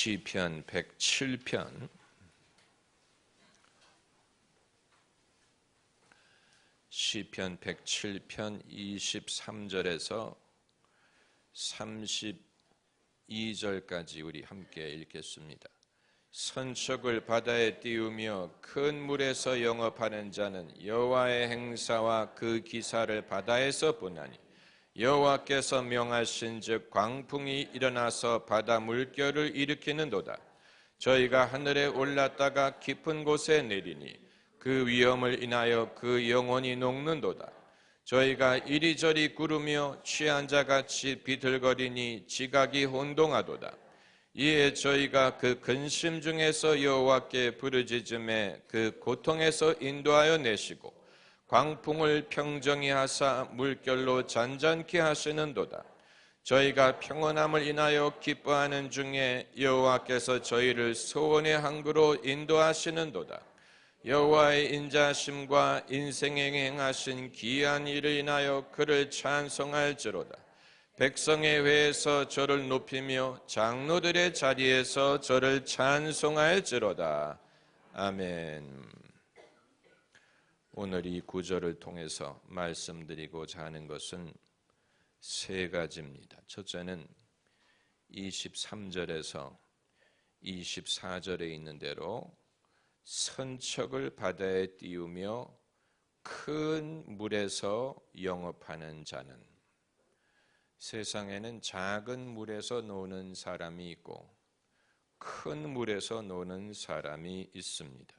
시편 107편 시편 107편 23절에서 32절까지 우리 함께 읽겠습니다. 선척을 바다에 띄우며 큰 물에서 영업하는 자는 여호와의 행사와 그 기사를 바다에서 보나니 여호와께서 명하신즉 광풍이 일어나서 바다 물결을 일으키는도다. 저희가 하늘에 올랐다가 깊은 곳에 내리니 그 위험을 인하여 그 영혼이 녹는도다. 저희가 이리저리 구르며 취한 자같이 비틀거리니 지각이 혼동하도다. 이에 저희가 그 근심 중에서 여호와께 부르짖음에 그 고통에서 인도하여 내시고 광풍을 평정히 하사 물결로 잔잔케 하시는도다. 저희가 평온함을 인하여 기뻐하는 중에 여호와께서 저희를 소원의 항구로 인도하시는도다. 여호와의 인자심과 인생에 행하신 기이한 일을 인하여 그를 찬송할지로다. 백성의 회에서 저를 높이며 장로들의 자리에서 저를 찬송할지로다. 아멘. 오늘 이 구절을 통해서 말씀드리고자 하는 것은 세 가지입니다. 첫째는 23절에서 24절에 있는 대로 선척을 바다에 띄우며 큰 물에서 영업하는 자는, 세상에는 작은 물에서 노는 사람이 있고 큰 물에서 노는 사람이 있습니다.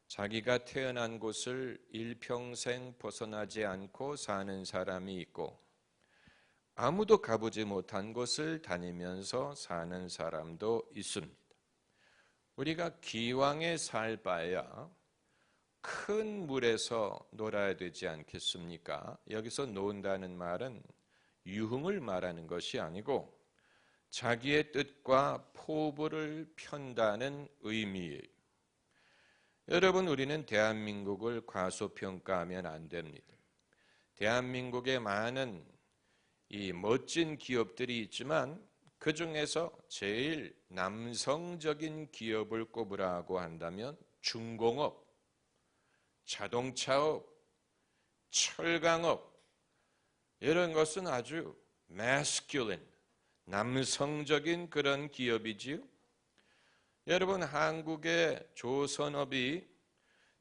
자기가 태어난 곳을 일평생 벗어나지 않고 사는 사람이 있고 아무도 가보지 못한 곳을 다니면서 사는 사람도 있습니다. 우리가 기왕에 살 바에야 큰 물에서 놀아야 되지 않겠습니까? 여기서 논다는 말은 유흥을 말하는 것이 아니고 자기의 뜻과 포부를 편다는 의미예요. 여러분, 우리는 대한민국을 과소평가하면 안 됩니다. 대한민국에 많은 이 멋진 기업들이 있지만 그 중에서 제일 남성적인 기업을 꼽으라고 한다면 중공업, 자동차업, 철강업, 이런 것은 아주 masculine, 남성적인 그런 기업이지요. 여러분, 한국의 조선업이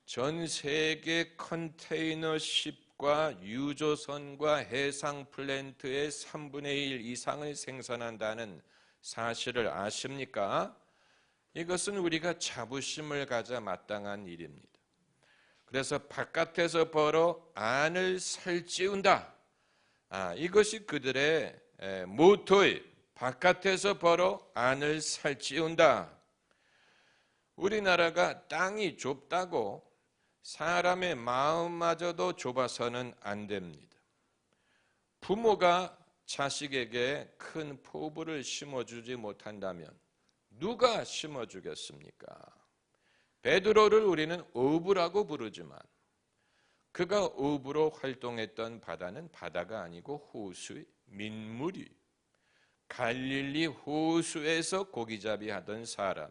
전 세계 컨테이너십과 유조선과 해상 플랜트의 3분의 1 이상을 생산한다는 사실을 아십니까? 이것은 우리가 자부심을 가져 마땅한 일입니다. 그래서 바깥에서 벌어 안을 살찌운다. 이것이 그들의 모토예요. 바깥에서 벌어 안을 살찌운다. 우리나라가 땅이 좁다고 사람의 마음마저도 좁아서는 안 됩니다. 부모가 자식에게 큰 포부를 심어주지 못한다면 누가 심어주겠습니까? 베드로를 우리는 어부라고 부르지만 그가 어부로 활동했던 바다는 바다가 아니고 호수의 민물이, 갈릴리 호수에서 고기잡이 하던 사람,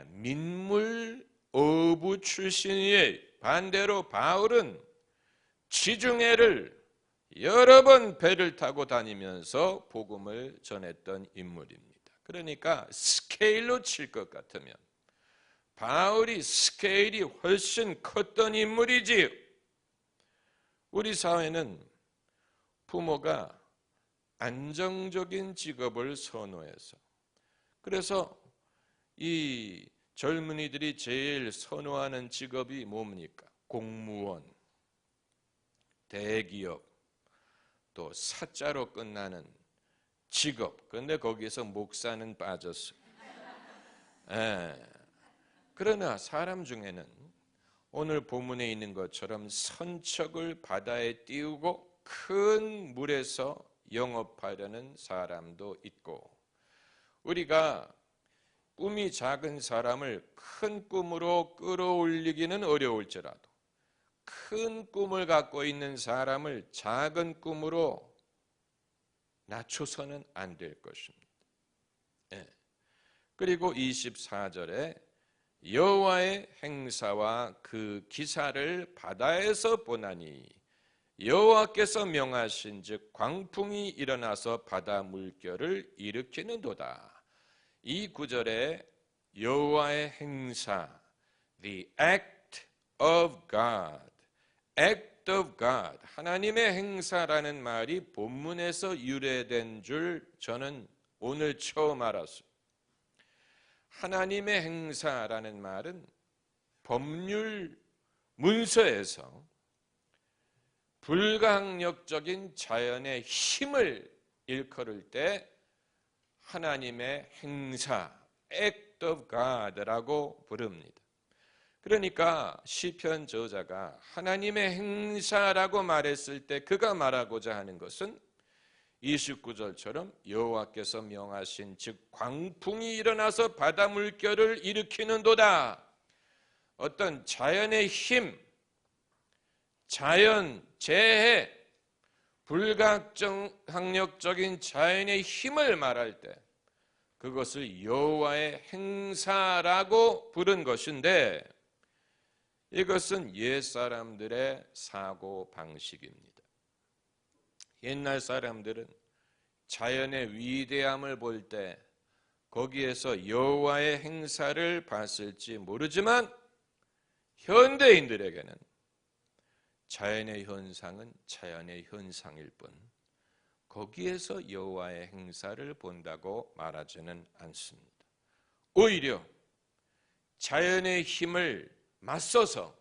민물 어부 출신이에요. 반대로 바울은 지중해를 여러 번 배를 타고 다니면서 복음을 전했던 인물입니다. 그러니까 스케일로 칠 것 같으면 바울이 스케일이 훨씬 컸던 인물이지요. 우리 사회는 부모가 안정적인 직업을 선호해서, 그래서 이 젊은이들이 제일 선호하는 직업이 뭡니까? 공무원, 대기업, 또 사자로 끝나는 직업. 그런데 거기에서 목사는 빠졌어요. 그러나 사람 중에는 오늘 본문에 있는 것처럼 선척을 바다에 띄우고 큰 물에서 영업하려는 사람도 있고, 우리가 꿈이 작은 사람을 큰 꿈으로 끌어올리기는 어려울지라도 큰 꿈을 갖고 있는 사람을 작은 꿈으로 낮춰서는 안 될 것입니다. 예. 그리고 24절에 여호와의 행사와 그 기사를 바다에서 보나니 여호와께서 명하신 즉 광풍이 일어나서 바다 물결을 일으키는도다. 이 구절에 여호와의 행사, the act of God, act of God, 하나님의 행사라는 말이 본문에서 유래된 줄 저는 오늘 처음 알았어요. 하나님의 행사라는 말은 법률 문서에서 불가항력적인 자연의 힘을 일컬을 때 하나님의 행사, act of God라고 부릅니다. 그러니까 시편 저자가 하나님의 행사라고 말했을 때 그가 말하고자 하는 것은 29절처럼 여호와께서 명하신 즉 광풍이 일어나서 바다 물결을 일으키는도다. 어떤 자연의 힘, 자연, 재해, 불가항력적인 자연의 힘을 말할 때 그것을 여호와의 행사라고 부른 것인데 이것은 옛사람들의 사고 방식입니다. 옛날 사람들은 자연의 위대함을 볼 때 거기에서 여호와의 행사를 봤을지 모르지만 현대인들에게는 자연의 현상은 자연의 현상일 뿐 거기에서 여호와의 행사를 본다고 말하지는 않습니다. 오히려 자연의 힘을 맞서서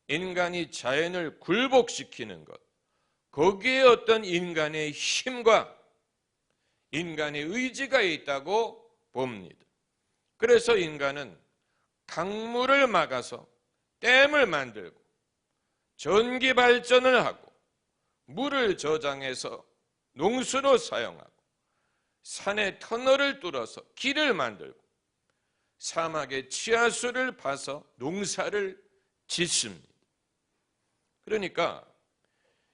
인간이 자연을 굴복시키는 것, 거기에 어떤 인간의 힘과 인간의 의지가 있다고 봅니다. 그래서 인간은 강물을 막아서 댐을 만들고 전기 발전을 하고 물을 저장해서 농수로 사용하고 산에 터널을 뚫어서 길을 만들고 사막에 지하수를 파서 농사를 짓습니다. 그러니까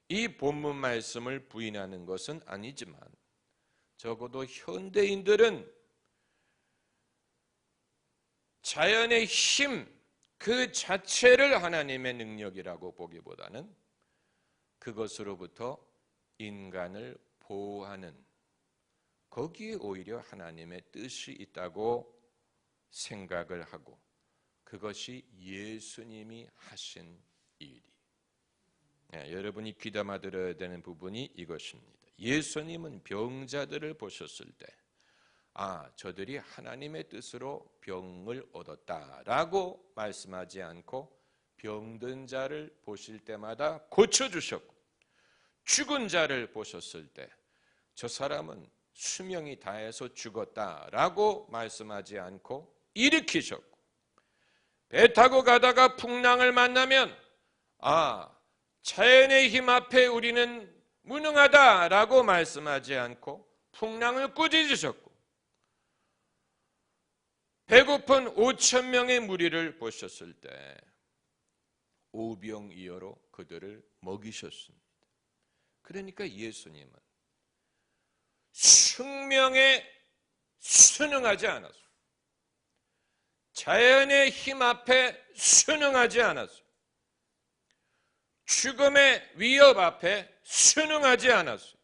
이 본문 말씀을 부인하는 것은 아니지만 적어도 현대인들은 자연의 힘 그 자체를 하나님의 능력이라고 보기보다는 그것으로부터 인간을 보호하는 거기에 오히려 하나님의 뜻이 있다고 생각을 하고 그것이 예수님이 하신 일이 여러분이 귀담아 들어야 되는 부분이 이것입니다. 예수님은 병자들을 보셨을 때 저들이 하나님의 뜻으로 병을 얻었다라고 말씀하지 않고 병든 자를 보실 때마다 고쳐주셨고 죽은 자를 보셨을 때 저 사람은 수명이 다해서 죽었다라고 말씀하지 않고 일으키셨고 배 타고 가다가 풍랑을 만나면 자연의 힘 앞에 우리는 무능하다라고 말씀하지 않고 풍랑을 꾸짖으셨고 배고픈 5천 명의 무리를 보셨을 때 오병이어로 그들을 먹이셨습니다. 그러니까 예수님은 숙명에 순응하지 않았어요. 자연의 힘 앞에 순응하지 않았어요. 죽음의 위협 앞에 순응하지 않았어요.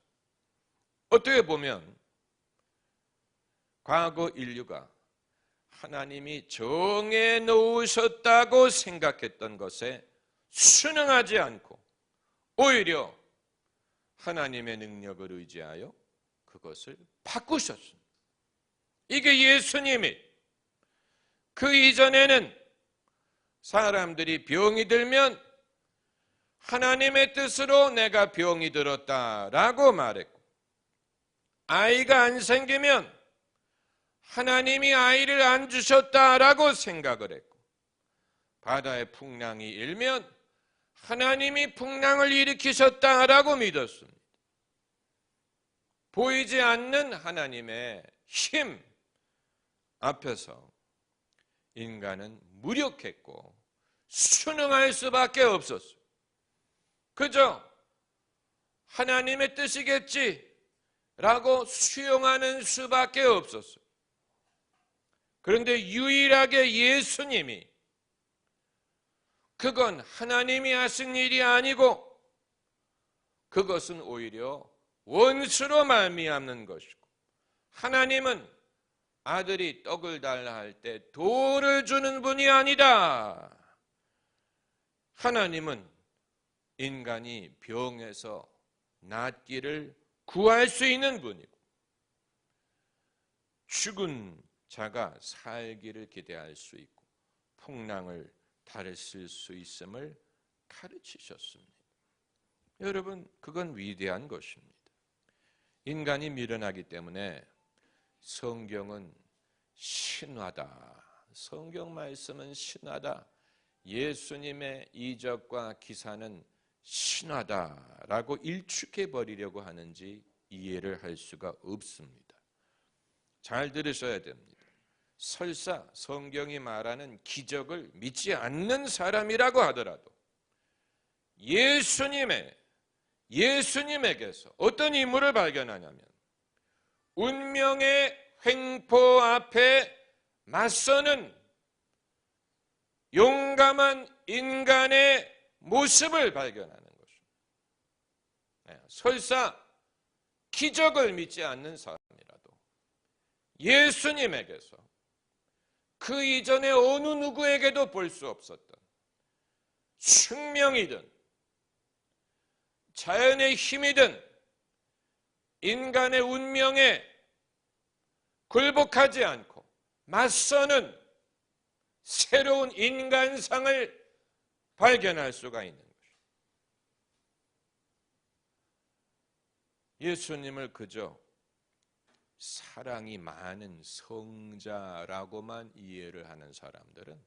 어떻게 보면 과거 인류가 하나님이 정해 놓으셨다고 생각했던 것에 순응하지 않고 오히려 하나님의 능력을 의지하여 그것을 바꾸셨습니다. 이게 예수님이 그 이전에는 사람들이 병이 들면 하나님의 뜻으로 내가 병이 들었다라고 말했고 아이가 안 생기면 하나님이 아이를 안 주셨다라고 생각을 했고 바다에 풍랑이 일면 하나님이 풍랑을 일으키셨다라고 믿었습니다. 보이지 않는 하나님의 힘 앞에서 인간은 무력했고 순응할 수밖에 없었어요. 그저 하나님의 뜻이겠지라고 수용하는 수밖에 없었어요. 그런데 유일하게 예수님이 그건 하나님이 하신 일이 아니고 그것은 오히려 원수로 말미암는 것이고, 하나님은 아들이 떡을 달라 할 때 돌을 주는 분이 아니다. 하나님은 인간이 병에서 낫기를 구할 수 있는 분이고, 죽은 자가 살기를 기대할 수 있고 풍랑을 다스릴 수 있음을 가르치셨습니다. 여러분, 그건 위대한 것입니다. 인간이 미련하기 때문에 성경은 신화다. 성경 말씀은 신화다. 예수님의 이적과 기사는 신화다라고 일축해 버리려고 하는지 이해를 할 수가 없습니다. 잘 들으셔야 됩니다. 설사 성경이 말하는 기적을 믿지 않는 사람이라고 하더라도 예수님에게서 어떤 인물을 발견하냐면, 운명의 횡포 앞에 맞서는 용감한 인간의 모습을 발견하는 것입니다. 설사 기적을 믿지 않는 사람이라도 예수님에게서 그 이전에 어느 누구에게도 볼 수 없었던 숙명이든 자연의 힘이든 인간의 운명에 굴복하지 않고 맞서는 새로운 인간상을 발견할 수가 있는 것입니다. 예수님을 그저 사랑이 많은 성자라고만 이해를 하는 사람들은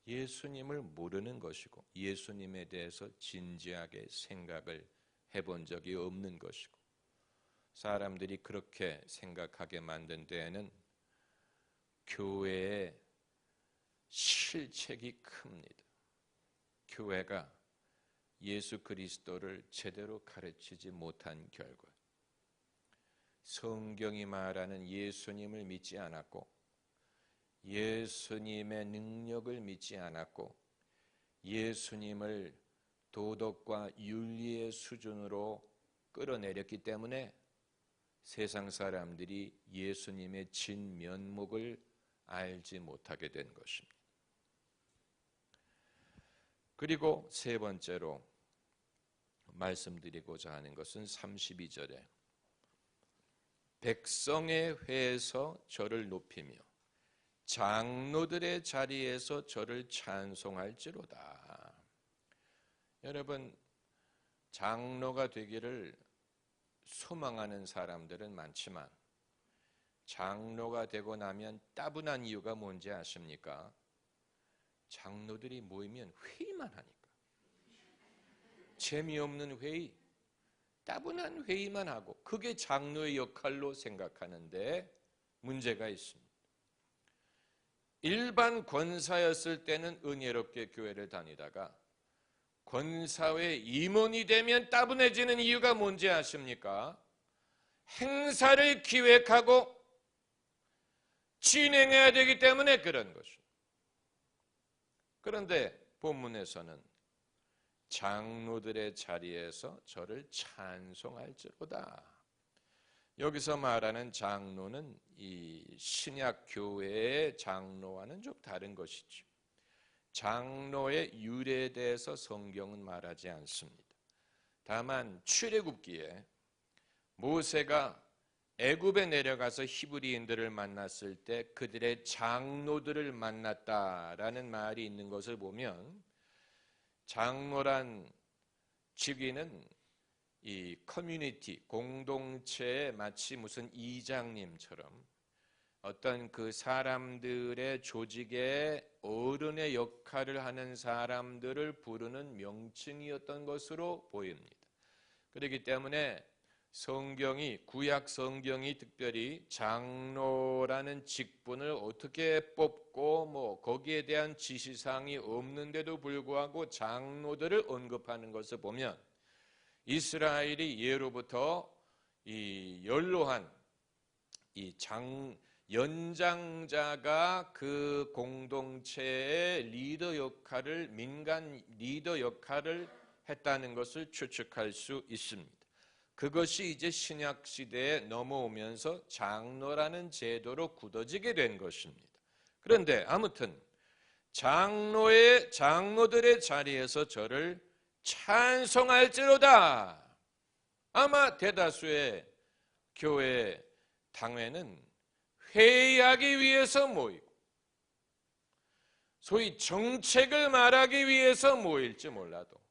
예수님을 모르는 것이고, 예수님에 대해서 진지하게 생각을 해본 적이 없는 것이고, 사람들이 그렇게 생각하게 만든 데에는 교회의 실책이 큽니다. 교회가 예수 그리스도를 제대로 가르치지 못한 결과 성경이 말하는 예수님을 믿지 않았고, 예수님의 능력을 믿지 않았고, 예수님을 도덕과 윤리의 수준으로 끌어내렸기 때문에 세상 사람들이 예수님의 진면목을 알지 못하게 된 것입니다. 그리고 세 번째로 말씀드리고자 하는 것은 32절에 백성의 회에서 저를 높이며 장로들의 자리에서 저를 찬송할지로다. 여러분, 장로가 되기를 소망하는 사람들은 많지만 장로가 되고 나면 따분한 이유가 뭔지 아십니까? 장로들이 모이면 회의만 하니까. 재미없는 회의, 따분한 회의만 하고 그게 장로의 역할로 생각하는데 문제가 있습니다. 일반 권사였을 때는 은혜롭게 교회를 다니다가 권사회 임원이 되면 따분해지는 이유가 뭔지 아십니까? 행사를 기획하고 진행해야 되기 때문에 그런 것입니다. 그런데 본문에서는 장로들의 자리에서 저를 찬송할지로다. 여기서 말하는 장로는 이 신약 교회의 장로와는 좀 다른 것이죠. 장로의 유래에 대해서 성경은 말하지 않습니다. 다만 출애굽기에 모세가 애굽에 내려가서 히브리인들을 만났을 때 그들의 장로들을 만났다라는 말이 있는 것을 보면, 장로란 직위는 이 커뮤니티, 공동체의 마치 무슨 이장님처럼 어떤 그 사람들의 조직의 어른의 역할을 하는 사람들을 부르는 명칭이었던 것으로 보입니다. 그렇기 때문에 성경이, 구약 성경이 특별히 장로라는 직분을 어떻게 뽑고 거기에 대한 지시사항이 없는데도 불구하고 장로들을 언급하는 것을 보면 이스라엘이 예로부터 이 연로한 이 연장자가 그 공동체의 리더 역할을, 민간 리더 역할을 했다는 것을 추측할 수 있습니다. 그것이 이제 신약 시대에 넘어오면서 장로라는 제도로 굳어지게 된 것입니다. 그런데 아무튼 장로들의 자리에서 저를 찬송할지로다. 아마 대다수의 교회 당회는 회의하기 위해서 모이고 소위 정책을 말하기 위해서 모일지 몰라도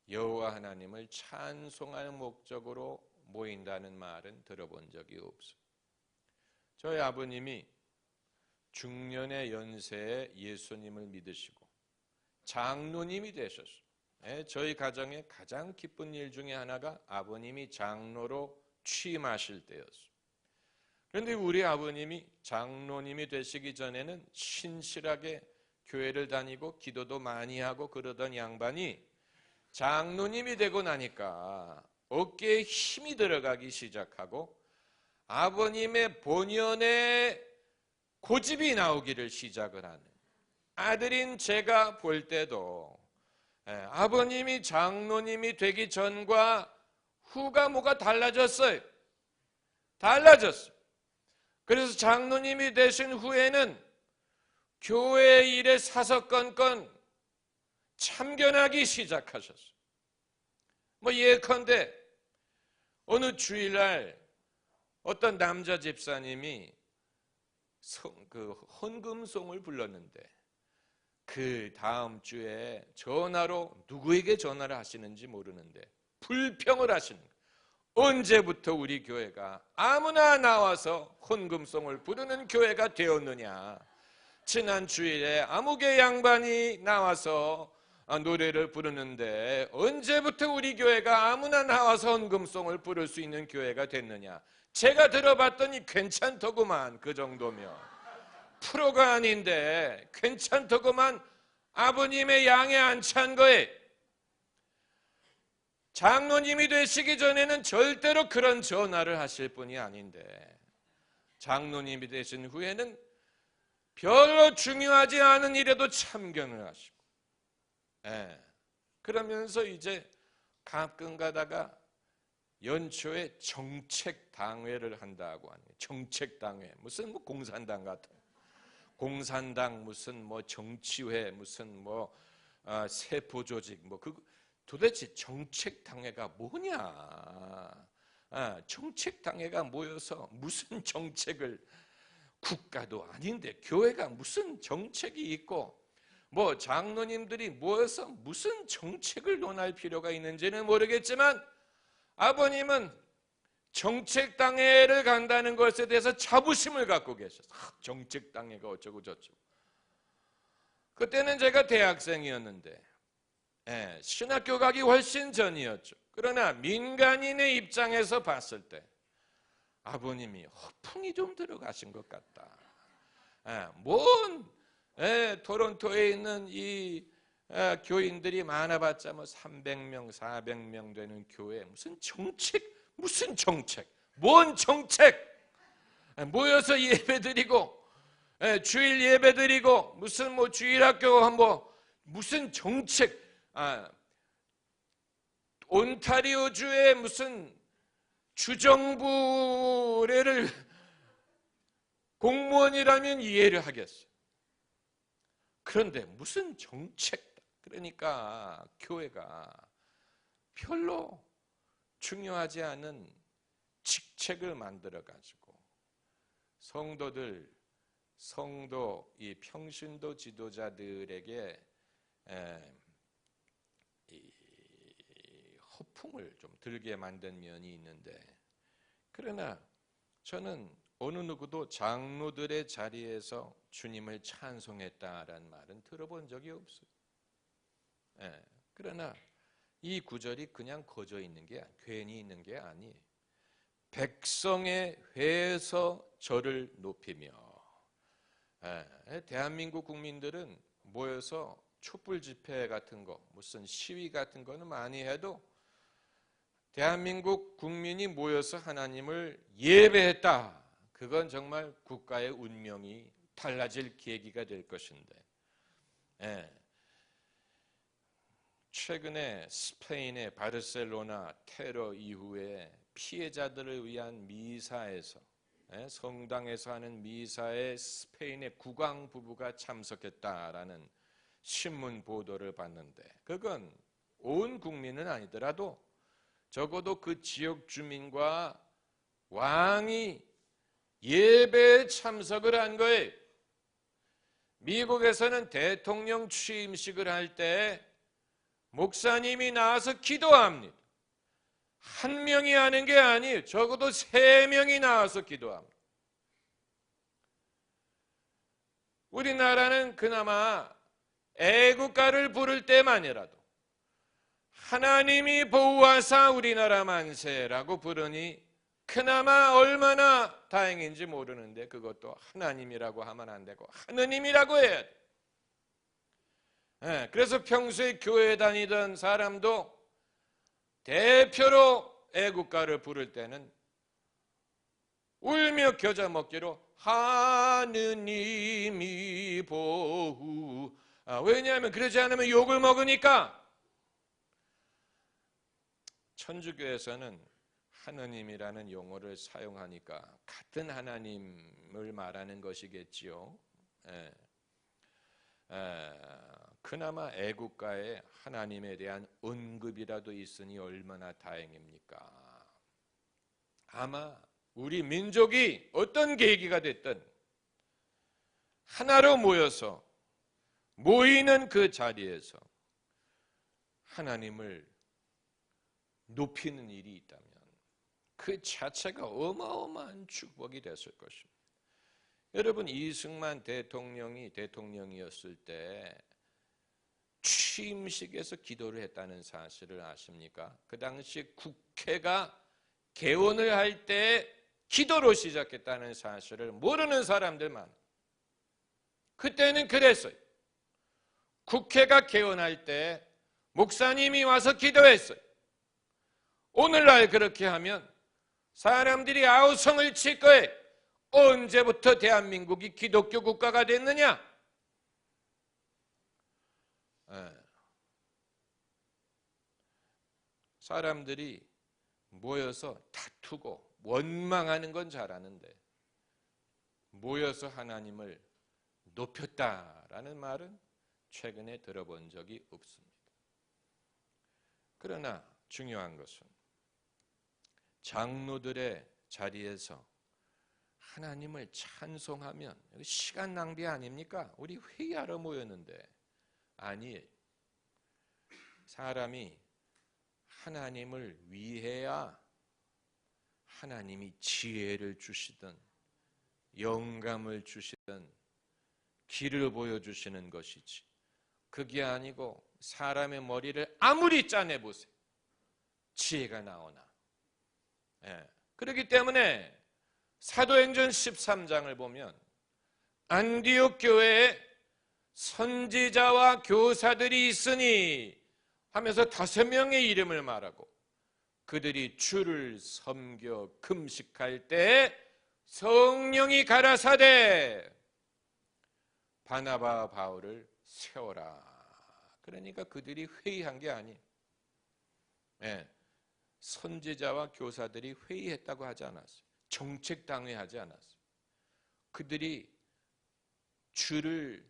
여호와 하나님을 찬송할 목적으로 모인다는 말은 들어본 적이 없어요. 저희 아버님이 중년의 연세에 예수님을 믿으시고 장로님이 되셨어요. 저희 가정의 가장 기쁜 일 중에 하나가 아버님이 장로로 취임하실 때였어요. 그런데 우리 아버님이 장로님이 되시기 전에는 신실하게 교회를 다니고 기도도 많이 하고 그러던 양반이 장로님이 되고 나니까 어깨에 힘이 들어가기 시작하고 아버님의 본연의 고집이 나오기를 시작을 하는, 아들인 제가 볼 때도 아버님이 장로님이 되기 전과 후가 뭐가 달라졌어요. 달라졌어요. 그래서 장로님이 되신 후에는 교회 일에 사석건건 참견하기 시작하셨어요. 예컨대 어느 주일날 어떤 남자 집사님이 헌금송을 불렀는데 그 다음 주에 전화로 누구에게 전화를 하시는지 모르는데 불평을 하시는 거예요. 언제부터 우리 교회가 아무나 나와서 헌금송을 부르는 교회가 되었느냐. 지난 주일에 아무개 양반이 나와서 노래를 부르는데 언제부터 우리 교회가 아무나 나와서 헌금송을 부를 수 있는 교회가 됐느냐. 제가 들어봤더니 괜찮더구만. 그 정도면 프로가 아닌데 괜찮더구만. 아버님의 양에 안 찬 거에. 장로님이 되시기 전에는 절대로 그런 전화를 하실 분이 아닌데 장로님이 되신 후에는 별로 중요하지 않은 일에도 참견을 하시고, 그러면서 이제 가끔 가다가 연초에 정책당회를 한다고 하는, 정책당회 무슨 공산당 같은, 공산당 무슨 정치회 무슨 세포조직 도대체 정책당회가 뭐냐? 정책당회가 모여서 무슨 정책을, 국가도 아닌데 교회가 무슨 정책이 있고 장로님들이 모여서 무슨 정책을 논할 필요가 있는지는 모르겠지만 아버님은 정책당회를 간다는 것에 대해서 자부심을 갖고 계셨어요. 정책당회가 어쩌고 저쩌고. 그때는 제가 대학생이었는데 신학교 가기 훨씬 전이었죠. 그러나 민간인의 입장에서 봤을 때 아버님이 허풍이 좀 들어가신 것 같다. 토론토에 있는 이 교인들이 많아봤자 300명, 400명 되는 교회 무슨 정책, 뭔 정책? 모여서 예배드리고 주일 예배드리고 무슨 주일학교 무슨 정책? 온타리오주의 무슨 주정부를 공무원이라면 이해를 하겠어요. 그런데 무슨 정책? 그러니까 교회가 별로 중요하지 않은 직책을 만들어 가지고 성도 이 평신도 지도자들에게 이 허풍을 좀 들게 만든 면이 있는데, 그러나 저는 어느 누구도 장로들의 자리에서 주님을 찬송했다라는 말은 들어본 적이 없어요. 그러나 이 구절이 그냥 거저 있는 게, 괜히 있는 게 아니에요. 백성의 회에서 저를 높이며, 대한민국 국민들은 모여서 촛불 집회 같은 거, 무슨 시위 같은 거는 많이 해도 대한민국 국민이 모여서 하나님을 예배했다, 그건 정말 국가의 운명이 달라질 계기가 될 것인데, 예. 최근에 스페인의 바르셀로나 테러 이후에 피해자들을 위한 미사에서, 성당에서 하는 미사에 스페인의 국왕 부부가 참석했다라는 신문 보도를 봤는데, 그건 온 국민은 아니더라도 적어도 그 지역 주민과 왕이 예배에 참석을 한 거예요. 미국에서는 대통령 취임식을 할 때 목사님이 나와서 기도합니다. 한 명이 하는 게 아니에요. 적어도 3명이 나와서 기도합니다. 우리나라는 그나마 애국가를 부를 때만이라도 하나님이 보호하사 우리나라 만세라고 부르니 그나마 얼마나 다행인지 모르는데, 그것도 하나님이라고 하면 안 되고 하느님이라고 해야 돼. 그래서 평소에 교회 다니던 사람도 대표로 애국가를 부를 때는 울며 겨자 먹기로 하느님이 보호. 왜냐하면 그러지 않으면 욕을 먹으니까. 천주교에서는 하느님이라는 용어를 사용하니까 같은 하나님을 말하는 것이겠지요. 그나마 애국가에 하나님에 대한 언급이라도 있으니 얼마나 다행입니까? 아마 우리 민족이 어떤 계기가 됐든 하나로 모여서 모이는 그 자리에서 하나님을 높이는 일이 있다면 그 자체가 어마어마한 축복이 됐을 것입니다. 여러분, 이승만 대통령이 대통령이었을 때 취임식에서 기도를 했다는 사실을 아십니까? 그 당시 국회가 개원을 할 때 기도로 시작했다는 사실을 모르는 사람들 많아요. 그때는 그랬어요. 국회가 개원할 때 목사님이 와서 기도했어요. 오늘날 그렇게 하면 사람들이 아우성을 칠 거예요. 언제부터 대한민국이 기독교 국가가 됐느냐? 사람들이 모여서 다투고 원망하는 건 잘하는데 모여서 하나님을 높였다라는 말은 최근에 들어본 적이 없습니다. 그러나 중요한 것은 장로들의 자리에서 하나님을 찬송하면 시간 낭비 아닙니까? 우리 회의하러 모였는데. 아니에요. 사람이 하나님을 위해야 하나님이 지혜를 주시든 영감을 주시든 길을 보여주시는 것이지, 그게 아니고 사람의 머리를 아무리 짜내보세요. 지혜가 나오나. 그렇기 때문에 사도행전 13장을 보면 안디옥 교회에 선지자와 교사들이 있으니 하면서 5명의 이름을 말하고 그들이 주를 섬겨 금식할 때 성령이 가라사대 바나바 바울을 세워라. 그러니까 그들이 회의한 게 아니에요. 선지자와 교사들이 회의했다고 하지 않았어요. 정책당회하지 않았어요. 그들이 주를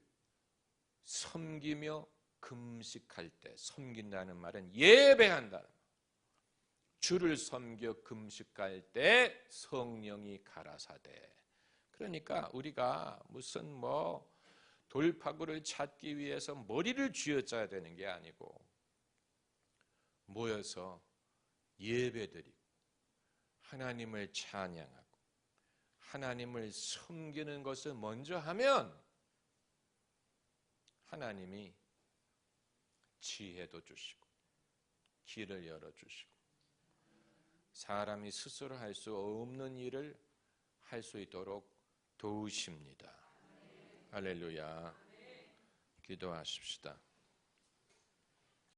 섬기며 금식할 때, 섬긴다는 말은 예배한다. 주를 섬겨 금식할 때 성령이 가라사대. 그러니까 우리가 무슨 돌파구를 찾기 위해서 머리를 쥐어짜야 되는 게 아니고 모여서 예배드리고 하나님을 찬양하고 하나님을 섬기는 것을 먼저 하면 하나님이 지혜도 주시고 길을 열어주시고 사람이 스스로 할 수 없는 일을 할 수 있도록 도우십니다. 할렐루야. 기도하십시다.